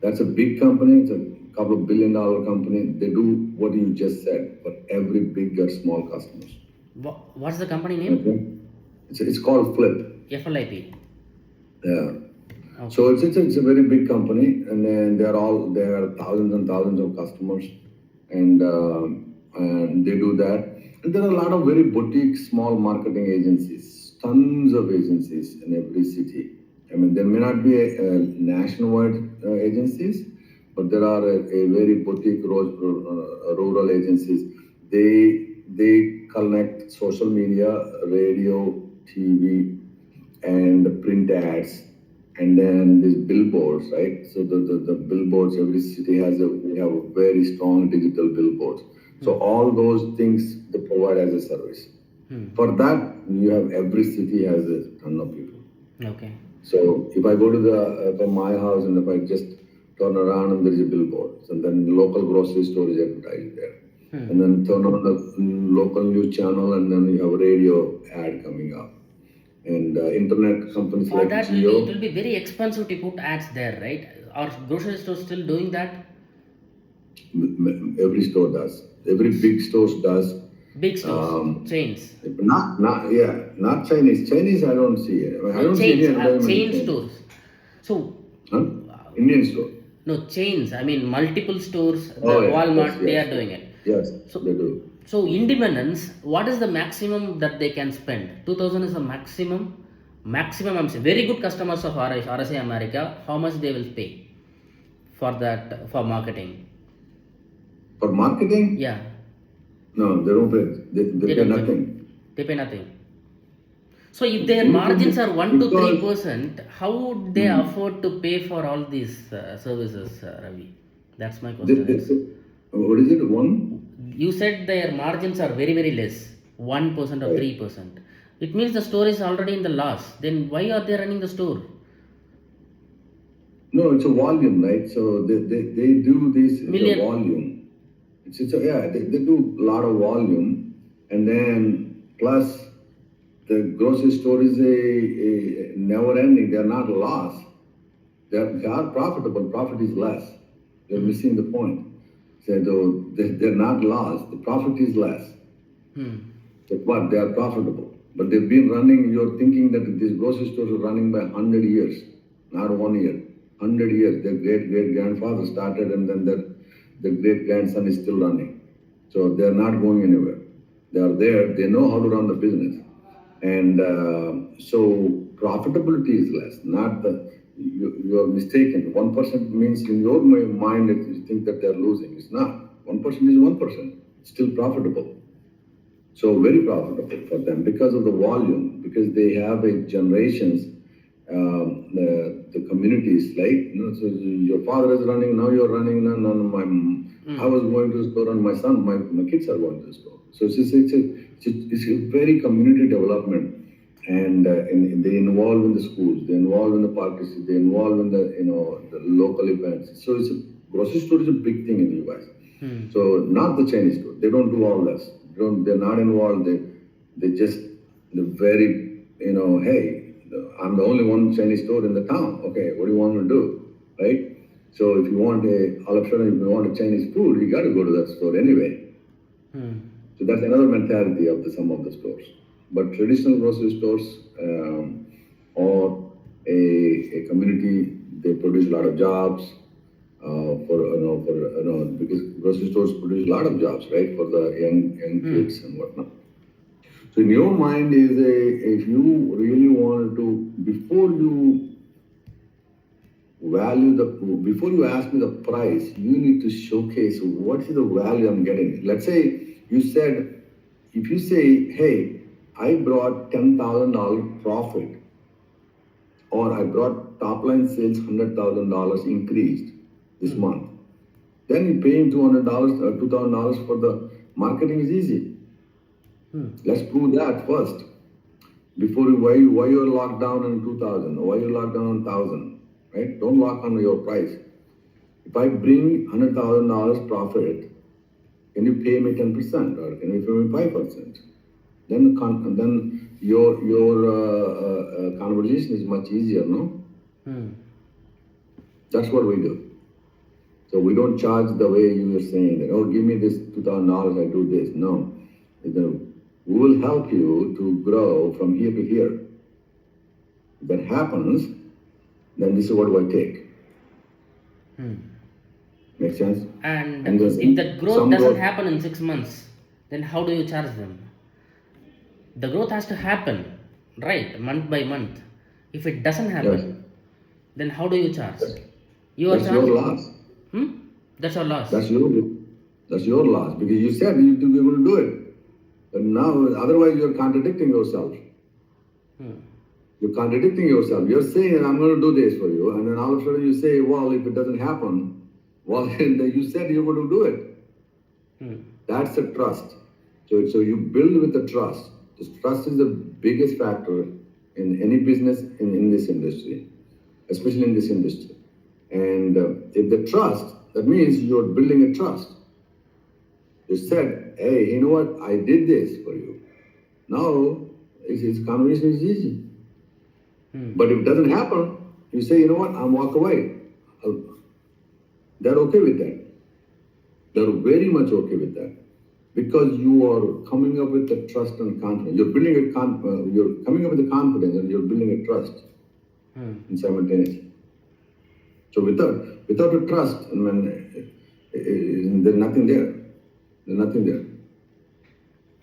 That's a big company. It's a couple of $1 billion company. They do what you just said for every big or small customers. What's the company name? Okay, it's called Flip. FLIP. Yeah. So Okay. it's a very big company, and then there are thousands and thousands of customers, and they do that. And there are a lot of very boutique small marketing agencies, tons of agencies in every city. I mean, there may not be a nationwide agencies, but there are a very boutique rural agencies. They connect social media, radio, TV, and print ads, and then these billboards, right? So the billboards, every city we have a very strong digital billboards. So all those things they provide as a service. For that, you have every city has a ton of people. Okay. So if I go to from my house and if I just turn around and there is a billboard, and then the local grocery store is advertised there, and then turn on the local news channel, and then you have a radio ad coming up, and internet companies For like that, it Geo. will be very expensive to put ads there, right? Are grocery stores still doing that? Every store does. Every big store does. Big stores, Um, chains. not Chinese. Chinese, I don't see it. I mean, I No, don't see any chains, advertisement in chain Chinese. stores. So, Huh? Indian store. no, chains. I mean, multiple stores. The Oh yeah, yes, Walmart, they yes, are doing it. yes, So, they do. so independence. What is the maximum that they can spend? 2,000 is the maximum. Maximum. I'm saying very good customers of RSA America. How much they will pay for that for marketing? For marketing, Yeah, no, they don't pay. They they pay don't pay. nothing. They pay nothing. So if their margins are Independent 1 to 3%, how would they mm, afford to pay for all these services, Ravi? That's my they, question they, is. what is it? One, You said their margins are very less, 1% or right? 3%. It means the store is already in the loss. Then why are they running the store? No, it's a volume, right? So they do this. It's a Million. volume. Yeah. They do a lot of volume, and then plus the grocery store is a never ending. They're not a loss. They are profitable. Profit is less. They're missing the point. So they're not lost. The profit is less. Hmm. But they are profitable. But they've been running. You're thinking that these grocery stores are running by 100 years, not 1 year. 100 years. Their great grandfather started, and then their great grandson is still running. So they are not going anywhere. They are there. They know how to run the business, and so profitability is less. Not the you are mistaken. 1% means in your mind that you think that they are losing. It's not. 1% is 1%. It's still profitable. So very profitable for them because of the volume, because they have a generations, the communities like, so your father is running, now you're running, no, my I was going to the store, and my kids are going to the store. So it's a very community development, and they involve in the schools, they involve in the parties, they involve in the the local events. So grocery store is a big thing in the US. So not the Chinese store. They don't do all this. They're not involved. They just the very hey, I'm the only one Chinese store in the town. Okay, what do you want me to do, right? So if you want all of a sudden if you want a Chinese food, you got to go to that store anyway. So that's another mentality of some of the stores. But traditional grocery stores or a community, they produce a lot of jobs because grocery stores produce a lot of jobs, right, for the young kids and whatnot. So in your mind is if you really wanted to before you ask me the price, you need to showcase what is the value I'm getting. Let's say if you say, hey, I brought $10,000 profit, or I brought top line sales $100,000 increased this month, then you pay him $200 or $2,000 for the marketing is easy. Let's prove that first. Before why you're locked down on 2,000 or why you're locked down on 1,000, right? Don't lock on your price. If I bring $100,000 profit, can you pay me 10% or can you pay me 5%? Then your conversation is much easier, no? That's what we do. So we don't charge the way you were saying that, oh, give me this $2,000, I do this. No. We will help you to grow from here to here. If that happens, then this is what we take. Make sense? And if that growth doesn't happen in 6 months, then how do you charge them? The growth has to happen, right, month by month. If it doesn't happen, then how do you charge? That's your loss. That's your loss. That's your loss because you said you to be able to do it. But now, otherwise, you're contradicting yourself. You're contradicting yourself. You're saying, I'm going to do this for you. And then all of a sudden you say, well, if it doesn't happen, well, you said you're going to do it. That's a trust. So you build with the trust. This trust is the biggest factor in any business in this industry, especially in this industry. And if the trust, that means you're building a trust. You said, hey, you know what? I did this for you. Now, his conversation is easy. But if it doesn't happen, you say, you know what? I'll walk away. They're okay with that. They're very much okay with that. Because you are coming up with the trust and confidence. You're coming up with the confidence and you're building a trust simultaneously. So without a trust, there's nothing there. There's nothing there.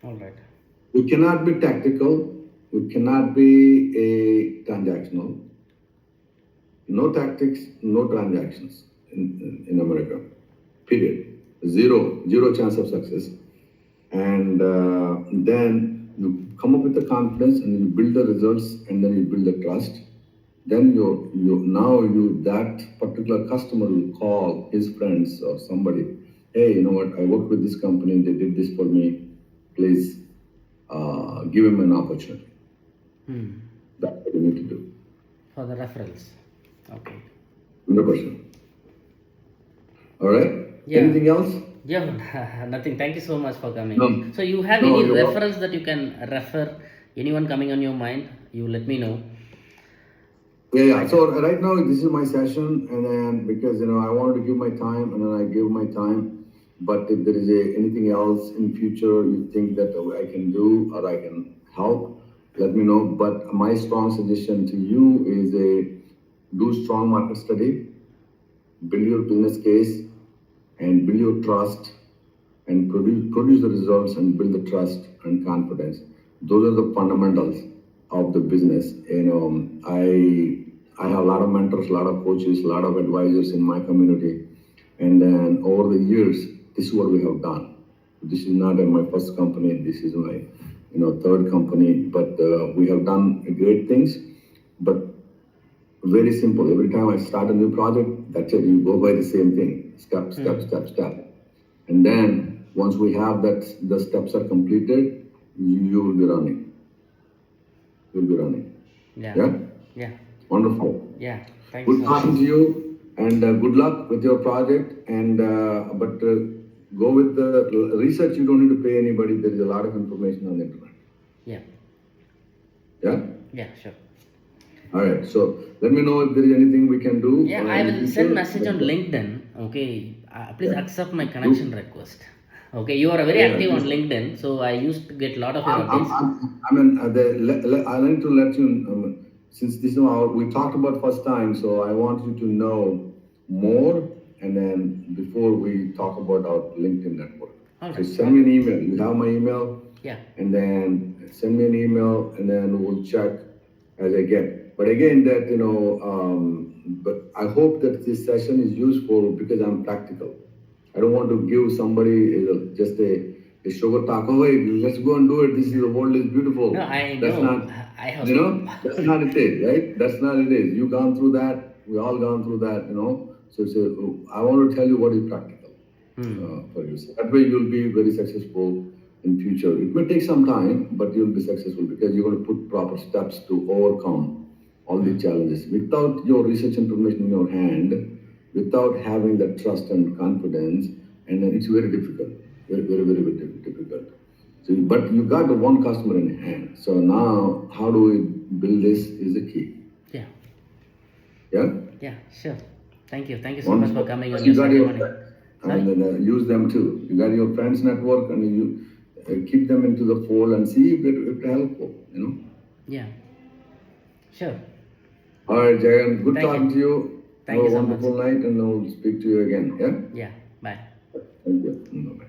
All right. We cannot be tactical. We cannot be a transactional. No tactics, no transactions in America. Period. Zero chance of success. And then you come up with the confidence and you build the results and then you build the trust. Then that particular customer will call his friends or somebody. Hey, you know what? I worked with this company. They did this for me. Please give him an opportunity. That's what you need to do. For the referrals. Okay. 100%. All right? Yeah. Anything else? Yeah, nothing. Thank you so much for coming. No. So you have any reference that you can refer? Anyone coming on your mind? You let me know. Yeah. So right now this is my session, and then because I wanted to give my time, and then I give my time. But if there is anything else in future you think that I can do or I can help, let me know. But my strong suggestion to you is do strong market study, build your business case, and build your trust, and produce the results and build the trust and confidence. Those are the fundamentals of the business. I have a lot of mentors, a lot of coaches, a lot of advisors in my community. And then over the years, this is what we have done. This is not my first company. This is my third company. But we have done great things. But very simple. Every time I start a new project, that's it. You go by the same thing. Step. And then once we have that, the steps are completed, you will be running. You'll be running. Yeah. Yeah? Yeah. Wonderful. Yeah. Thank you Good so much. talking to you, and good luck with your project. And but go with the research. You don't need to pay anybody. There is a lot of information on the internet. Yeah. Yeah. Yeah. Sure. All right. So let me know if there is anything we can do Yeah, I in the will future. send message on LinkedIn. Okay, please Yeah. accept my connection request. Okay, you are very Yeah, active on please. LinkedIn, so I used to get a lot of your updates. I mean, I need to let you, since this is our, we talked about first time, so I want you to know more, and then before we talk about our LinkedIn network. All So right. send me an email. You have my email, Yeah. and then send me an email, and then we'll check as I get. But again, that but I hope that this session is useful because I'm practical. I don't want to give somebody just a sugar talk. Oh, hey, let's go and do it. This is the world is beautiful. No, I That's know. not, I have. that's not it is, right? That's not it is. You gone through that. We all gone through that. So I want to tell you what is practical for you. So that way you'll be very successful in future. It may take some time, but you'll be successful because you're going to put proper steps to overcome all the challenges. Without your research information in your hand, without having that trust and confidence, and then it's very difficult, very difficult. So, but you got the one customer in hand. So now, how do we build this is the key. Yeah. Yeah. Yeah. Sure. Thank you. Thank you so much for Wonderful. coming on You your got Sunday your morning. friends, Sorry. and then use them too. You got your friends network, and you keep them into the fold and see if it's helpful. Yeah. Sure. All right, Jagan. Good Thank talking you. to you. Have Thank a you so much. wonderful night, and I'll speak to you again. Yeah. Yeah. Bye. Thank you. Bye.